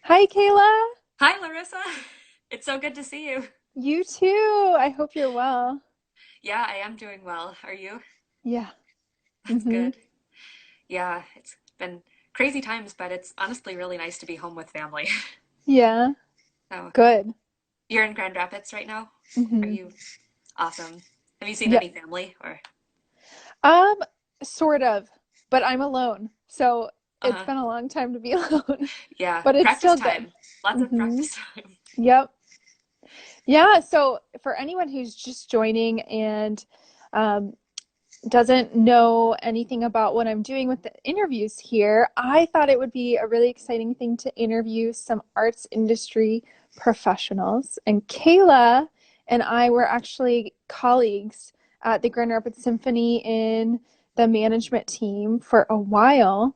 Hi, Kayla. Hi, Larissa. It's so good to see you. You too. I hope you're well. Yeah, I am doing well. Are you? Yeah. That's Mm-hmm. good. Yeah, it's been crazy times, but it's honestly really nice to be home with family. Yeah. So, Good. you're in Grand Rapids right now? Are Mm-hmm. you awesome? Have you seen Yep. any family or Um, sort of, but I'm alone. So it's uh been a long time to be alone, yeah, but it's practice still good. time. Lots of Mm-hmm. practice time. Yep. Yeah. So for anyone who's just joining and um, doesn't know anything about what I'm doing with the interviews here, I thought it would be a really exciting thing to interview some arts industry professionals. And Kayla and I were actually colleagues at the Grand Rapids Symphony in the management team for a while.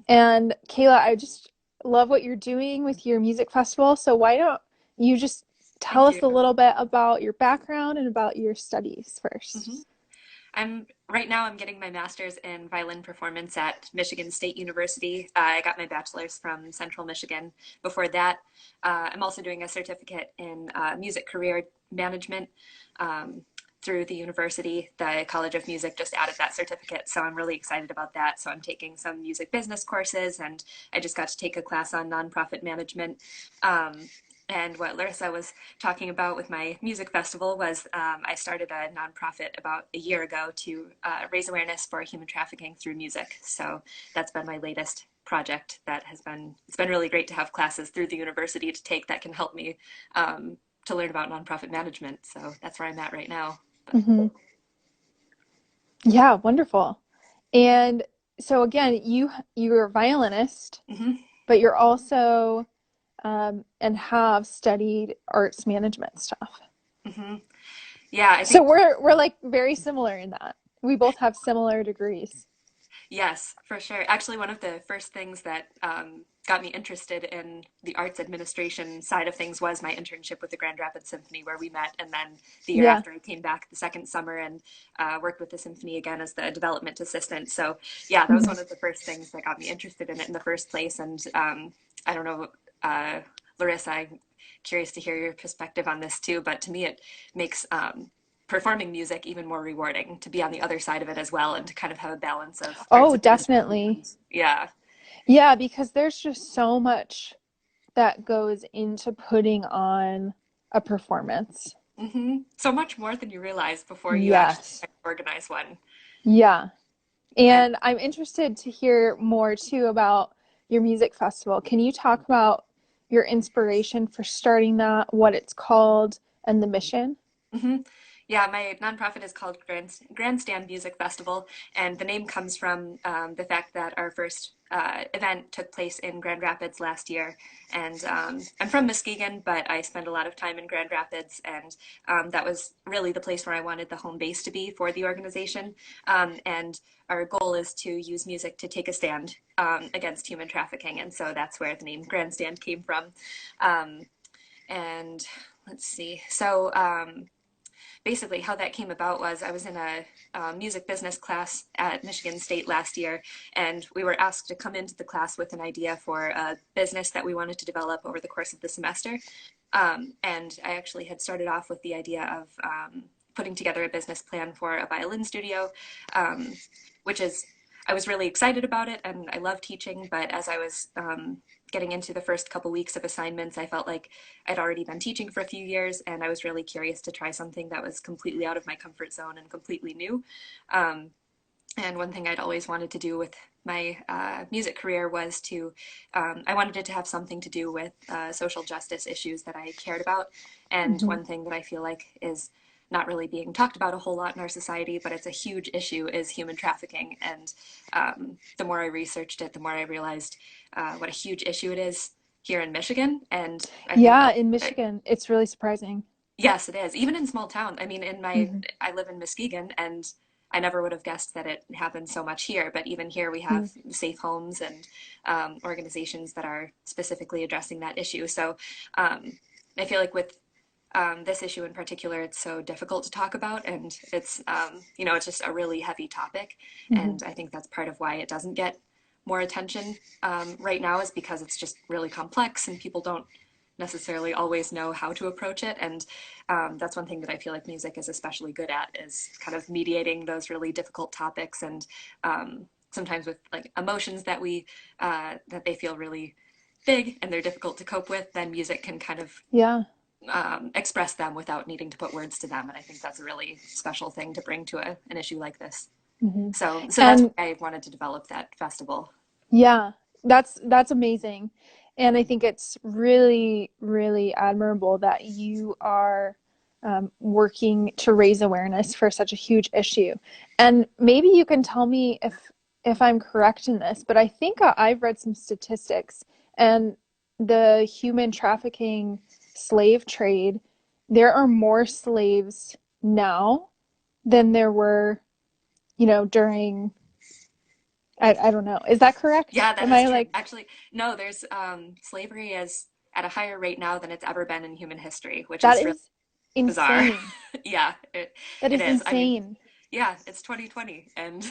And Kayla, I just love what you're doing with your music festival. So why don't you just tell Thank us you. a little bit about your background and about your studies first? hmm I'm right now I'm getting my master's in violin performance at Michigan State University. I got my bachelor's from Central Michigan. Before that, I'm also doing a certificate in music career management through the university. The College of Music just added that certificate, so I'm really excited about that. So I'm taking some music business courses, and I just got to take a class on nonprofit management. And what Larissa was talking about with my music festival was I started a nonprofit about a year ago to raise awareness for human trafficking through music. So that's been my latest project. It's been really great to have classes through the university to take that can help me to learn about nonprofit management. So that's where I'm at right now. But, Mm-hmm. Yeah, wonderful. And so again, you're a violinist, mhm, but you're also and have studied arts management stuff. mhm. Yeah, I So think we're like very similar in that. We both have similar degrees. yes, for sure. Actually, one of the first things that got me interested in the arts administration side of things was my internship with the Grand Rapids Symphony, where we met. And then the year Yeah. after, I came back the second summer and worked with the symphony again as the development assistant. So, yeah, that was Mhm. one of the first things that got me interested in it in the first place. And I don't know, uh, Larissa, I'm curious to hear your perspective on this too. But to me, it makes performing music even more rewarding to be on the other side of it as well and to kind of have a balance of arts Oh, administration definitely. and yeah. Yeah, because there's just so much that goes into putting on a performance. So much more than you realize before you actually Yes. try to organize one. Yeah. And And I'm interested to hear more too about your music festival. Can you talk about your inspiration for starting that, what it's called, and the mission? hmm Yeah, my nonprofit is called Grandstand Music Festival, and the name comes from the fact that our first event took place in Grand Rapids last year. And I'm from Muskegon, but I spend a lot of time in Grand Rapids, and that was really the place where I wanted the home base to be for the organization. And our goal is to use music to take a stand against human trafficking, and so that's where the name Grandstand came from. Um, and let's see. So basically how that came about was I was in a music business class at Michigan State last year, and we were asked to come into the class with an idea for a business that we wanted to develop over the course of the semester. And I actually had started off with the idea of putting together a business plan for a violin studio, um, which is I was really excited about it and I love teaching, but as I was getting into the first couple weeks of assignments, I felt like I'd already been teaching for a few years and I was really curious to try something that was completely out of my comfort zone and completely new. Um, and one thing I'd always wanted to do with my music career was I wanted it to have something to do with social justice issues that I cared about. And Hmm. one thing that I feel like is not really being talked about a whole lot in our society, but it's a huge issue, is human trafficking. And the more I researched it, the more I realized what a huge issue it is here in Michigan. And I think Yeah, that, in Michigan, it's really surprising. yes, it is. Even in small towns. I mean, Hmm. I live in Muskegon, and I never would have guessed that it happens so much here. But even here, we have safe homes and organizations that are specifically addressing that issue. So um, I feel like with this issue in particular, it's so difficult to talk about, and it's it's just a really heavy topic. Hmm. And I think that's part of why it doesn't get more attention right now is because it's just really complex and people don't necessarily always know how to approach it. And that's one thing that I feel like music is especially good at, is kind of mediating those really difficult topics, and sometimes with like emotions that we that they feel really big and they're difficult to cope with, then music can kind of Yeah. express them without needing to put words to them. And I think that's a really special thing to bring to an issue like this. Hmm. So that's And why I wanted to develop that festival. yeah, that's amazing. And I think it's really, really admirable that you are working to raise awareness for such a huge issue. And maybe you can tell me if I'm correct in this, but I think I've read some statistics, and the human trafficking slave trade, there are more slaves now than there were, during, I don't know. Is that correct? Yeah, that Am is I true. like, Actually, no, there's slavery is at a higher rate now than it's ever been in human history, which that is really is bizarre. insane. Yeah, That it is is. I mean, insane. yeah, it's 2020, and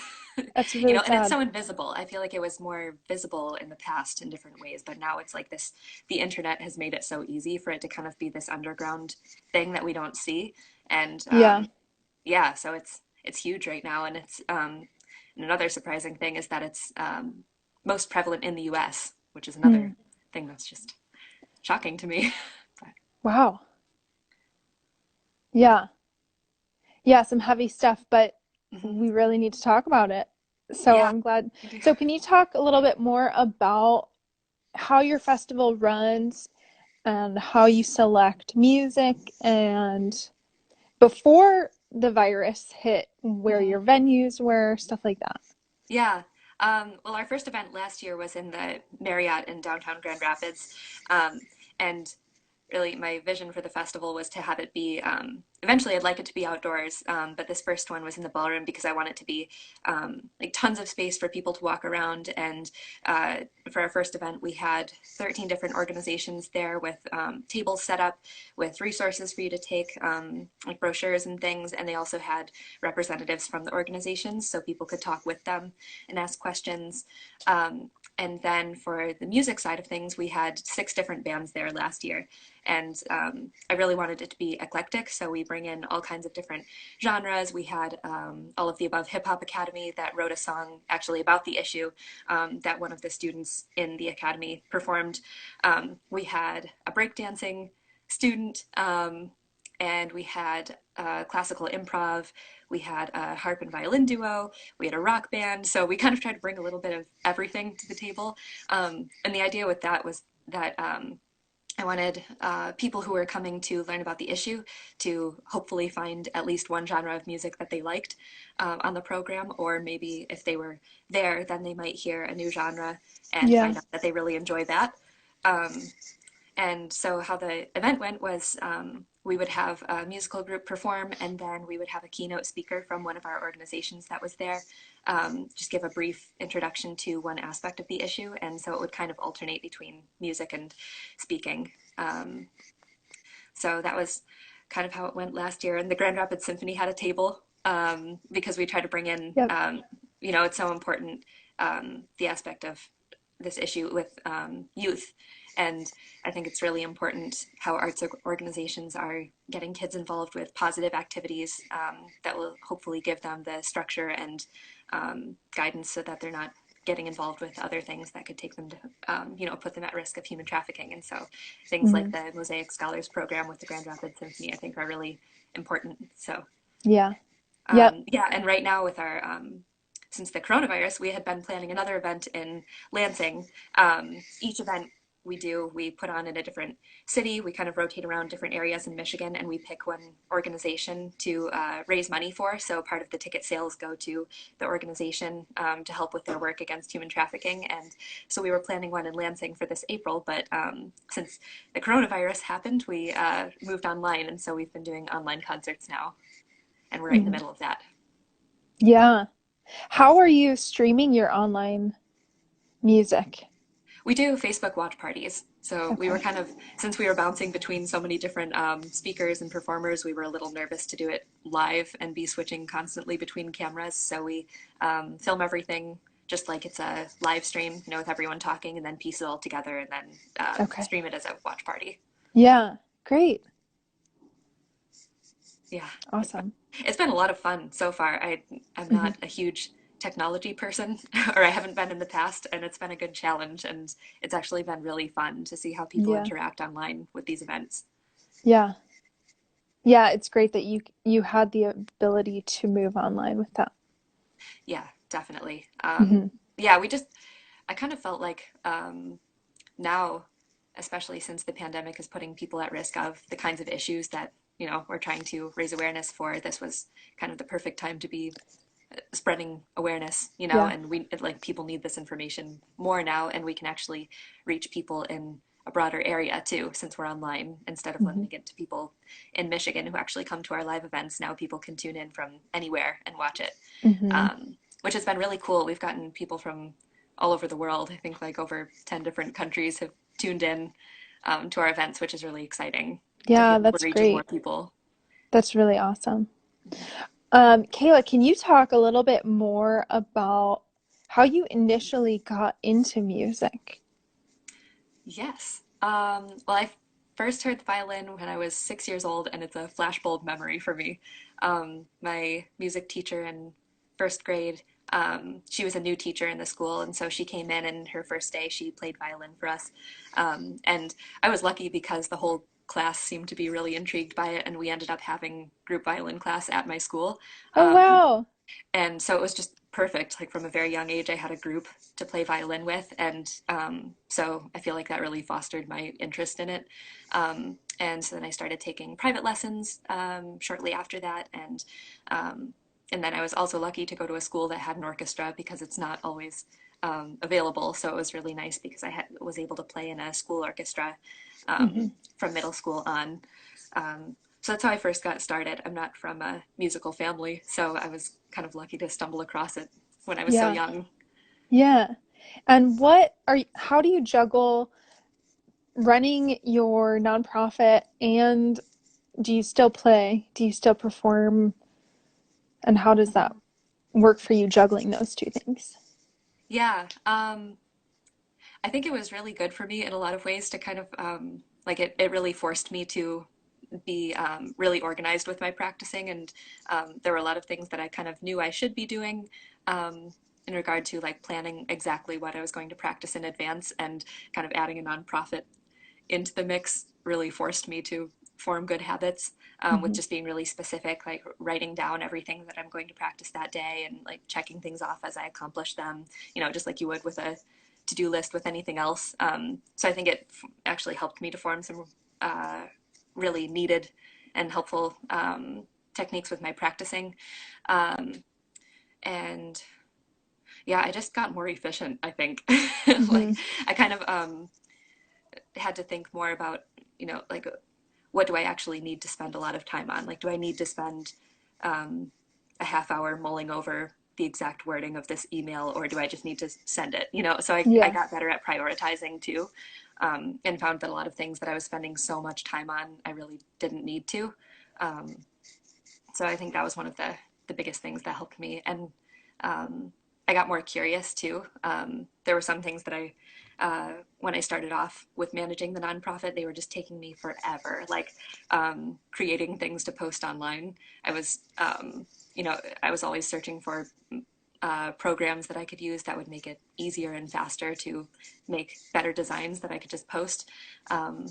That's really and it's sad. so invisible. I feel like it was more visible in the past in different ways, but now it's like this, the internet has made it so easy for it to kind of be this underground thing that we don't see. And Yeah. yeah, so it's huge right now, and it's and another surprising thing is that it's most prevalent in the US, which is Hmm. another thing that's just shocking to me. But, Wow. Yeah. Yeah, some heavy stuff, but mhm. we really need to talk about it. So Yeah, I'm glad. we do. So can you talk a little bit more about how your festival runs and how you select music, and before the virus hit, where Mhm. your venues were, stuff like that? Yeah. Well, our first event last year was in the Marriott in downtown Grand Rapids. And really my vision for the festival was to have it be eventually I'd like it to be outdoors, but this first one was in the ballroom because I want it to be like tons of space for people to walk around. And uh, for our first event we had 13 different organizations there with tables set up with resources for you to take, like brochures and things, and they also had representatives from the organizations so people could talk with them and ask questions. And then for the music side of things, we had 6 different bands there last year, and I really wanted it to be eclectic, so we bring in all kinds of different genres. We had All of the Above Hip Hop Academy that wrote a song actually about the issue that one of the students in the academy performed. We had a breakdancing student, and we had classical improv. We had a harp and violin duo. We had a rock band. So we kind of tried to bring a little bit of everything to the table. And the idea with that was that I wanted people who were coming to learn about the issue to hopefully find at least one genre of music that they liked on the program, or maybe if they were there, then they might hear a new genre and Yeah. find out that they really enjoy that. Um, and so, how the event went was we would have a musical group perform, and then we would have a keynote speaker from one of our organizations that was there, just give a brief introduction to one aspect of the issue. And so, it would kind of alternate between music and speaking. So, that was kind of how it went last year. And the Grand Rapids Symphony had a table because we tried to bring in, Yep. it's so important, the aspect of this issue with youth. And I think it's really important how arts organizations are getting kids involved with positive activities that will hopefully give them the structure and guidance so that they're not getting involved with other things that could take them to, put them at risk of human trafficking. And so things like Hmm. the Mosaic Scholars Program with the Grand Rapids Symphony, I think, are really important. So Yeah. Yep. yeah, and right now with our since the coronavirus, we had been planning another event in Lansing. Each event we put on in a different city. We kind of rotate around different areas in Michigan, and we pick one organization to raise money for. So part of the ticket sales go to the organization to help with their work against human trafficking. And so we were planning one in Lansing for this April, but since the coronavirus happened, we moved online, and so we've been doing online concerts now, and we're right in the Hmm. middle of that. Yeah. How are you streaming your online music? We do Facebook watch parties. So we were Okay. kind of, since we were bouncing between so many different speakers and performers, we were a little nervous to do it live and be switching constantly between cameras. So we film everything just like it's a live stream, with everyone talking, and then piece it all together and then Okay. stream it as a watch party. Yeah. Great. Yeah, Awesome. it's been a lot of fun so far. I'm Hmm. not a huge technology person, or I haven't been in the past, and it's been a good challenge, and it's actually been really fun to see how people Yeah. interact online with these events. Yeah. Yeah. It's great that you had the ability to move online with that. Yeah, definitely. Hmm. Yeah, I kind of felt like now, especially since the pandemic is putting people at risk of the kinds of issues that, we're trying to raise awareness for, this was kind of the perfect time to be spreading awareness, Yeah. and like people need this information more now, and we can actually reach people in a broader area too, since we're online, instead of Hmm. limiting it to people in Michigan who actually come to our live events. Now people can tune in from anywhere and watch it, Hmm. which has been really cool. We've gotten people from all over the world. I think like over 10 different countries have tuned in to our events, which is really exciting to Yeah, feel like we're that's reaching more great. people. That's really awesome. Kayla, can you talk a little bit more about how you initially got into music? Yes. Well, I first heard the violin when I was 6 years old, and it's a flashbulb memory for me. My music teacher in first grade, she was a new teacher in the school, and so she came in, and her first day she played violin for us. And I was lucky because the whole class seemed to be really intrigued by it, and we ended up having group violin class at my school. Oh, Um, wow. and so it was just perfect. Like from a very young age I had a group to play violin with, and so I feel like that really fostered my interest in it. And so then I started taking private lessons shortly after that, and then I was also lucky to go to a school that had an orchestra, because it's not always available. So it was really nice because was able to play in a school orchestra Hmm. from middle school on. So that's how I first got started. I'm not from a musical family, so I was kind of lucky to stumble across it when I was so Yeah. young. Yeah. And how do you juggle running your nonprofit and do you still play? Do you still perform? And how does that work for you juggling those two things? Yeah, I think it was really good for me in a lot of ways to kind of like it really forced me to be really organized with my practicing. And there were a lot of things that I kind of knew I should be doing in regard to like planning exactly what I was going to practice in advance, and kind of adding a nonprofit into the mix really forced me to form good habits with Hmm. just being really specific, like writing down everything that I'm going to practice that day and like checking things off as I accomplish them, just like you would with a to-do list with anything else. So I think it actually helped me to form some uh, really needed and helpful techniques with my practicing. Um, and yeah, I just got more efficient, I think. Hmm. Like I kind of had to think more about, like what do I actually need to spend a lot of time on? Like, do I need to spend um, a half hour mulling over the exact wording of this email, or do I just need to send it? So I Yeah. got better at prioritizing too, and found that a lot of things that I was spending so much time on, I really didn't need to. Um, so I think that was one of the biggest things that helped me. And I got more curious too. There were some things that when I started off with managing the nonprofit, they were just taking me forever. Like creating things to post online. I was, I was always searching for programs that I could use that would make it easier and faster to make better designs that I could just post. Um,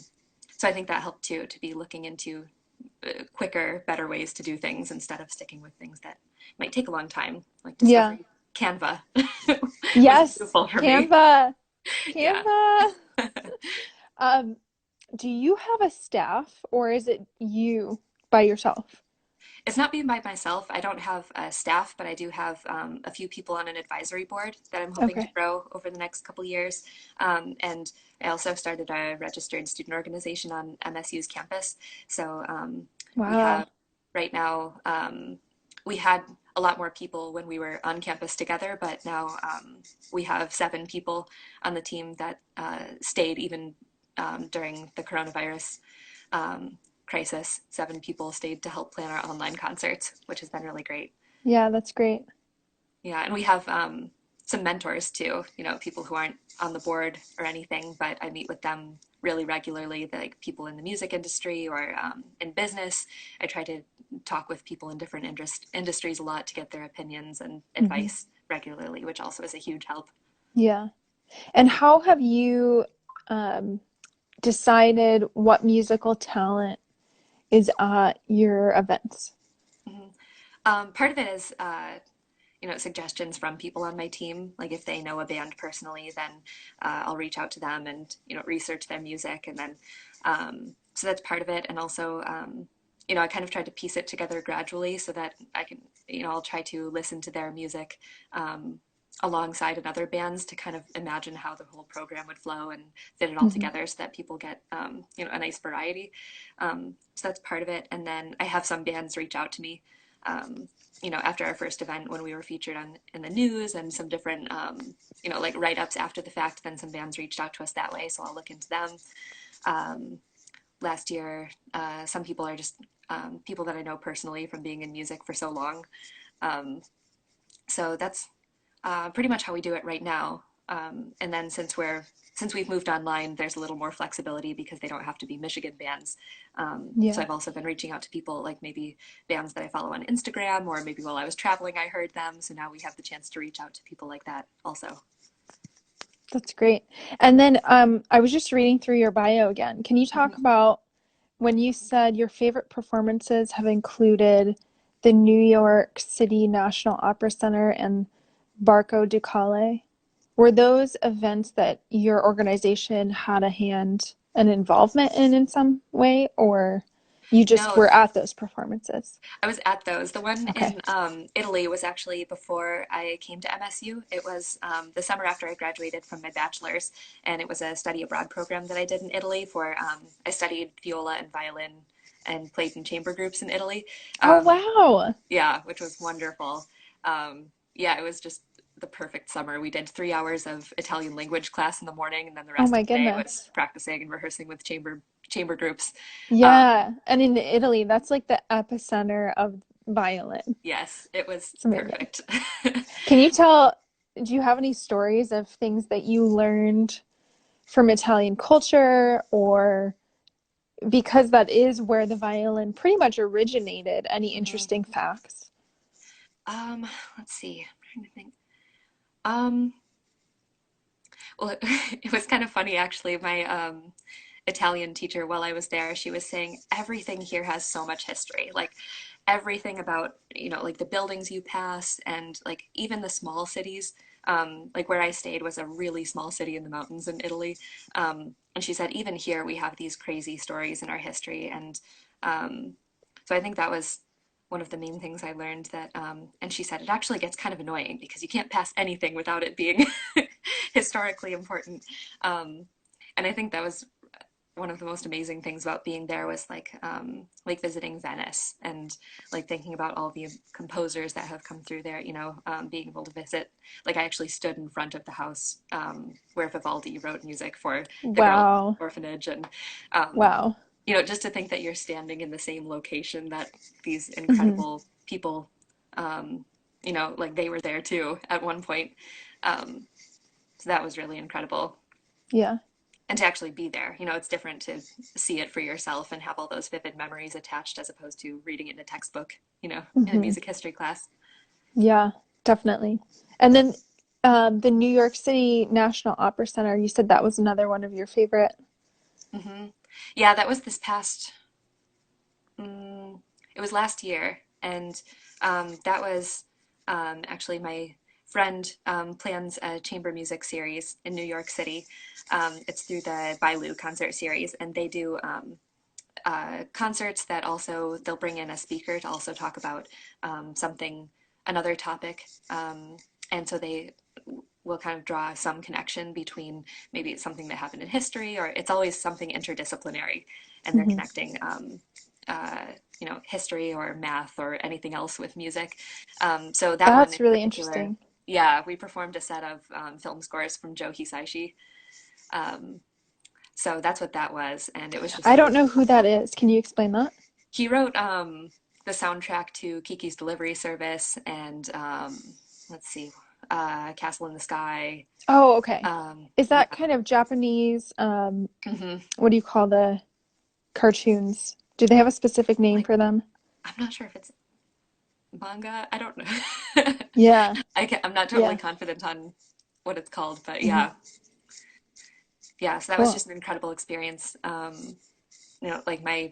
so I think that helped too, to be looking into quicker, better ways to do things instead of sticking with things that might take a long time. Like Yeah. discovering Canva was Yes. beautiful for me. Canva. Yeah. Canva. Um, do you have a staff or is it you by yourself? It's not being by myself. I don't have a staff, but I do have a few people on an advisory board that I'm hoping to Okay. grow over the next couple years. And I also started a registered student organization on MSU's campus. So we Wow. have right now, we had a lot more people when we were on campus together, but now we have 7 people on the team that stayed even during the coronavirus crisis. 7 people stayed to help plan our online concerts, which has been really great. Yeah, that's great. Yeah, and we have some mentors too, people who aren't on the board or anything, but I meet with them really regularly, like people in the music industry or in business. I try to talk with people in different industries a lot to get their opinions and Hmm. advice regularly, which also is a huge help. Yeah. And how have you um, decided what musical talent is at your events? Mhm. Part of it is, suggestions from people on my team. Like if they know a band personally, then I'll reach out to them and, research their music. And then, so that's part of it. And also, I kind of tried to piece it together gradually so that I can, I'll try to listen to their music um, alongside another bands to kind of imagine how the whole program would flow and fit it all Hmm. together so that people get, a nice variety. So that's part of it. And then I have some bands reach out to me um, after our first event when we were featured on in the news and some different, like write-ups after the fact, then some bands reached out to us that way. So I'll look into them. Um, Last year, some people are just people that I know personally from being in music for so long. Um, so that's pretty much how we do it right now. And then since we've moved online, there's a little more flexibility because they don't have to be Michigan bands. So Yeah, I've also been reaching out to people like maybe bands that I follow on Instagram, or maybe while I was traveling, I heard them. So now we have the chance to reach out to people like that also. that's great. And then I was just reading through your bio again. Can you talk Mhm. about when you said your favorite performances have included the New York City National Opera Center and Barco Ducale? Were those events that your organization had a hand and involvement in some way, or you just No, were at those performances? I was at those. The one Okay. in Italy was actually before I came to MSU. It was the summer after I graduated from my bachelor's, and it was a study abroad program that I did in Italy for, I studied viola and violin and played in chamber groups in Italy. Oh, Um, wow. yeah, which was wonderful. Yeah, it was just the perfect summer. We did 3 hours of Italian language class in the morning, and then the Oh, rest my of the day was goodness. practicing and rehearsing with chamber groups. Um, Yeah. And in Italy, that's like the epicenter of violin. yes, it was It's amazing. perfect. Can you tell, do you have any stories of things that you learned from Italian culture, or because that is where the violin pretty much originated, any Mhm. interesting facts? Um, let's see. I'm trying to think. Um, well, it was kind of funny actually. My Italian teacher, while I was there, she was saying everything here has so much history. Like everything about, like the buildings you pass and like even the small cities. Like where I stayed was a really small city in the mountains in Italy. And she said, even here we have these crazy stories in our history. And um, so I think that was one of the main things I learned that, and she said, it actually gets kind of annoying because you can't pass anything without it being historically important. Um, and I think that was one of the most amazing things about being there was like visiting Venice and like thinking about all the composers that have come through there. Being able to visit. Like I actually stood in front of the house where Vivaldi wrote music for the girls Wow. orphanage, and um, Wow. just to think that you're standing in the same location that these Hmm. incredible people, um, like they were there too at one point. Um, so that was really incredible Yeah. and to actually be there. It's different to see it for yourself and have all those vivid memories attached as opposed to reading it in a textbook, in a Hmm. music history class. Yeah, definitely. And then the New York City National Opera Center, you said that was another one of your favorite. Hmm. Yeah, that was this past, um, it was last year. And that was actually my friend plans a chamber music series in New York City. It's through the Bailu concert series, and they do concerts that also they'll bring in a speaker to also talk about something, another topic, and so they will kind of draw some connection between maybe it's something that happened in history or it's always something interdisciplinary, and they're Hmm. connecting. Uh, history or math or anything else with music. So that one That's in really particular, interesting. yeah, we performed a set of film scores from Joe Hisaishi. Um, so that's what that was, and it was just I don't really know who that is. Can you explain that? he wrote the soundtrack to Kiki's Delivery Service and let's see. Castle in the Sky. Oh, okay. Is that Yeah. kind of Japanese, Hmm. what do you call the cartoons? Do they have a specific name Like, for them? I'm not sure if it's manga. I don't know. Yeah, I'm not totally yeah. confident on what it's called, but Hmm. yeah, yeah. So that was Cool. just an incredible experience. Like my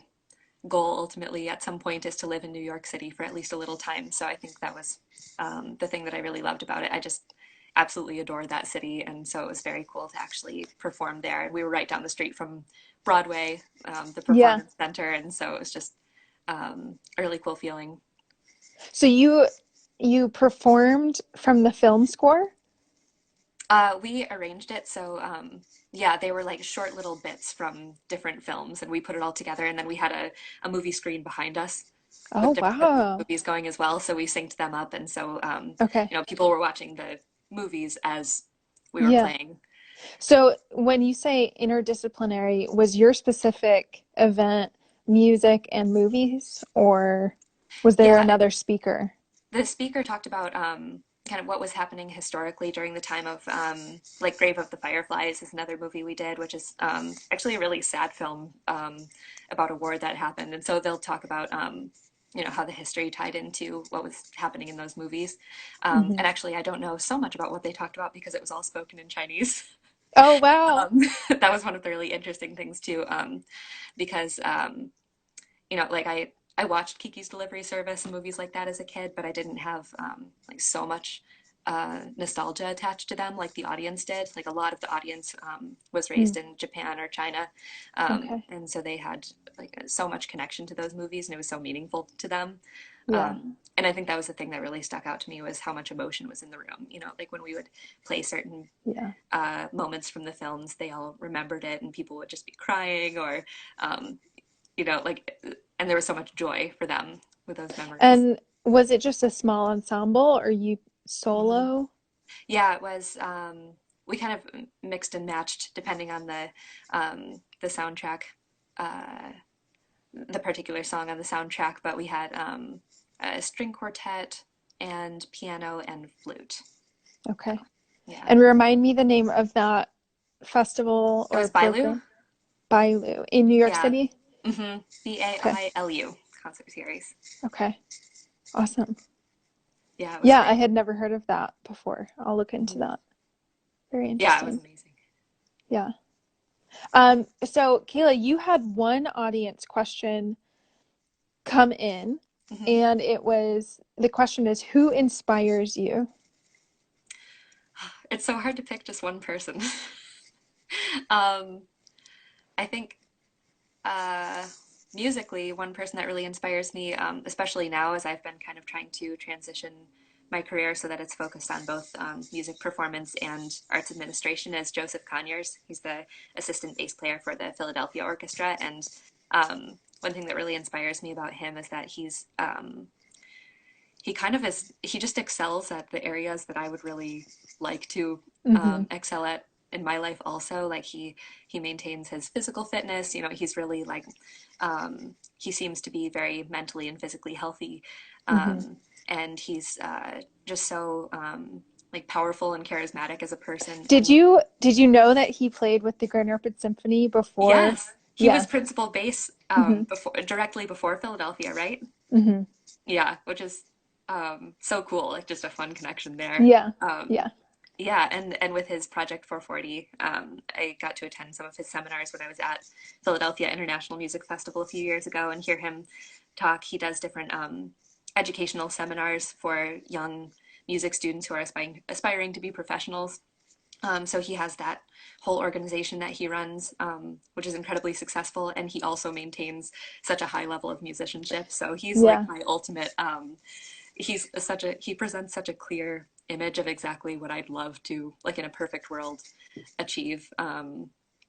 goal ultimately at some point is to live in New York City for at least a little time. So I think that was the thing that I really loved about it. I just absolutely adored that city, and so it was very cool to actually perform there. And we were right down the street from Broadway, the Yeah. performance center, and so it was just a really cool feeling. So you performed from the film score? We arranged it so yeah, they were like short little bits from different films, and we put it all together. And then we had a movie screen behind us Oh, with different wow. movies going as well. So we synced them up, and so Okay. people were watching the movies as we were Yeah. playing. So when you say interdisciplinary, was your specific event music and movies, or was there Yeah, another speaker? the speaker talked about kind of what was happening historically during the time of like Grave of the Fireflies is another movie we did, which is actually a really sad film about a war that happened. And so they'll talk about how the history tied into what was happening in those movies. Hmm. And actually, I don't know so much about what they talked about because it was all spoken in Chinese. Oh, wow. That was one of the really interesting things too, because like I watched Kiki's Delivery Service and movies like that as a kid, but I didn't have like so much nostalgia attached to them like the audience did. Like a lot of the audience was Hmm. raised in Japan or China, Okay. and so they had like so much connection to those movies, and it was so meaningful to them. Yeah. And I think that was the thing that really stuck out to me was how much emotion was in the room. Like when we would play certain Yeah. moments from the films, they all remembered it, and people would just be crying or um, like, and there was so much joy for them with those memories. And was it just a small ensemble or you Hmm. solo? Yeah, it was. We kind of mixed and matched depending on the soundtrack, uh, the particular song on the soundtrack. But we had a string quartet and piano and flute. So Okay. yeah, And remind me the name of that festival it or was Bailu. program. Bailu in New York Yeah, City? Okay. Bailu concert series. Okay. Awesome. Yeah, it was Yeah, I great. had never heard of that before. I'll look into Mhm. that. Very Yeah, it was interesting. amazing. Yeah. So Kayla, you had one audience question come in, Hmm. and the question is, who inspires you? It's so hard to pick just one person. um, I think uh, musically, one person that really inspires me, especially now as I've been kind of trying to transition my career so that it's focused on both music performance and arts administration, is Joseph Conyers. He's the assistant bass player for the Philadelphia Orchestra. And one thing that really inspires me about him is that he kind of he just excels at the areas that I would really like to Hmm. excel at in my life also. Like he maintains his physical fitness. He's really like he seems to be very mentally and physically healthy. Hmm. And he's just so like powerful and charismatic as a person. Did And you know that he played with the Grand Rapids Symphony before? yes, he was Yeah. principal bass Hmm. directly before Philadelphia, right? Hmm. Yeah, which is so cool. Like just a fun connection there. Yeah. Um, Yeah. yeah, and with his Project 440, I got to attend some of his seminars when I was at Philadelphia International Music Festival a few years ago and hear him talk. He does different educational seminars for young music students who are aspiring to be professionals. So he has that whole organization that he runs, which is incredibly successful, and he also maintains such a high level of musicianship. So he's like Yeah. my ultimate. He presents such a clear image of exactly what I'd love to, like in a perfect world, achieve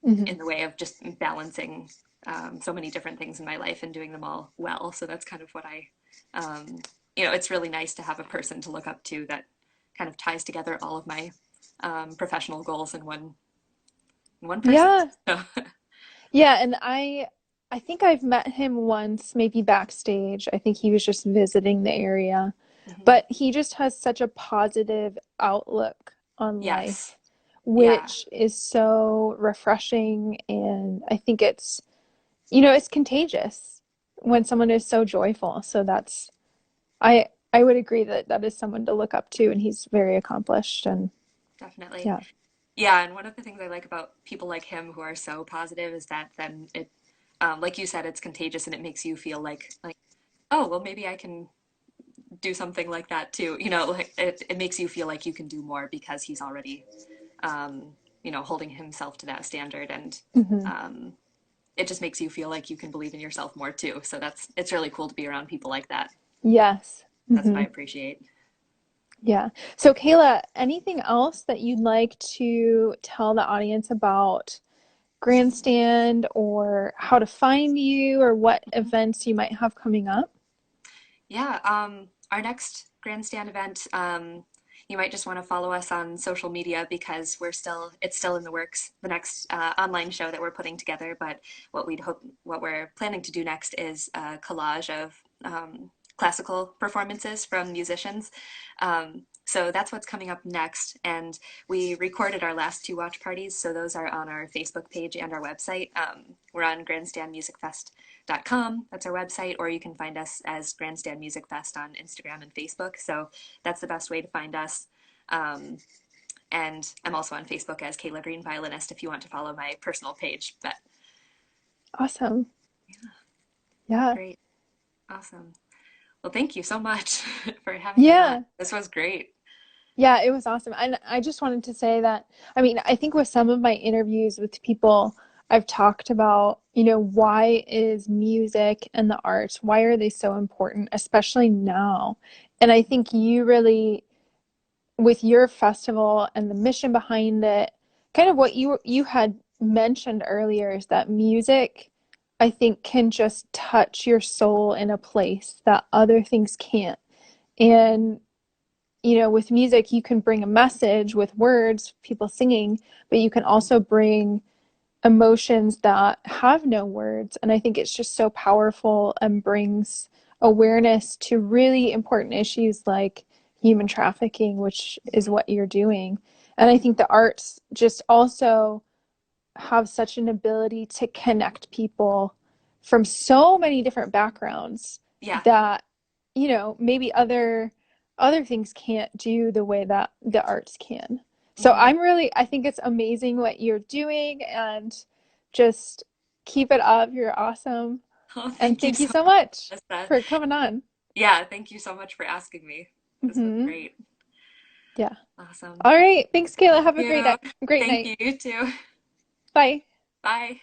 Hmm. in the way of just balancing so many different things in my life and doing them all well. So that's kind of what it's really nice to have a person to look up to that kind of ties together all of my professional goals in one person. Yeah. So Yeah, and I think I've met him once, maybe backstage. I think he was just visiting the area. Hmm. but he just has such a positive outlook on Yes. life, Yeah. which is so refreshing. And I think it's, it's contagious when someone is so joyful. So I would agree that that is someone to look up to, and he's very accomplished. And Definitely. yeah. Yeah, and one of the things I like about people like him who are so positive is that then it, like you said, it's contagious and it makes you feel like, oh, well, maybe I can do something like that too. Like it makes you feel like you can do more because he's already, um, holding himself to that standard, and Hmm. um, it just makes you feel like you can believe in yourself more too. So it's really cool to be around people like that. Yes. That's what I Hmm. appreciate. Yeah. So, Kayla, anything else that you'd like to tell the audience about Grandstand, or how to find you, or what events you might have coming up? Yeah, our next grandstand event, you might just want to follow us on social media because it's still in the works, the next online show that we're putting together. But what we're planning to do next is a collage of classical performances from musicians. So that's what's coming up next. And we recorded our last two watch parties, so those are on our Facebook page and our website. We're on grandstandmusicfest.com. That's our website, or you can find us as Grandstand Music Fest on Instagram and Facebook. So that's the best way to find us. Um, and I'm also on Facebook as Kayla Green, violinist, if you want to follow my personal page. But Awesome. Yeah. great, awesome. Well, thank you so much for having me on. Yeah. This was great. Yeah, it was awesome. And I just wanted to say that, I mean, I think with some of my interviews with people, I've talked about, why is music and the arts, why are they so important, especially now? And I think you really, with your festival and the mission behind it, kind of what you had mentioned earlier is that music, I think, can just touch your soul in a place that other things can't. And with music, you can bring a message with words, people singing, but you can also bring emotions that have no words. And I think it's just so powerful and brings awareness to really important issues like human trafficking, which is Mhm. what you're doing. And I think the arts just also have such an ability to connect people from so many different backgrounds Yeah. that maybe other things can't do the way that the arts can. So Hmm. I think it's amazing what you're doing, and just keep it up. You're awesome. Oh, And thank you thank you so so much, much Larissa. for coming on. Yeah, thank you so much for asking me. This was Hmm. great. Yeah. Awesome. All right. Thanks, Kayla. Thank Have a you. great Thank night. you, you too. Bye. Bye.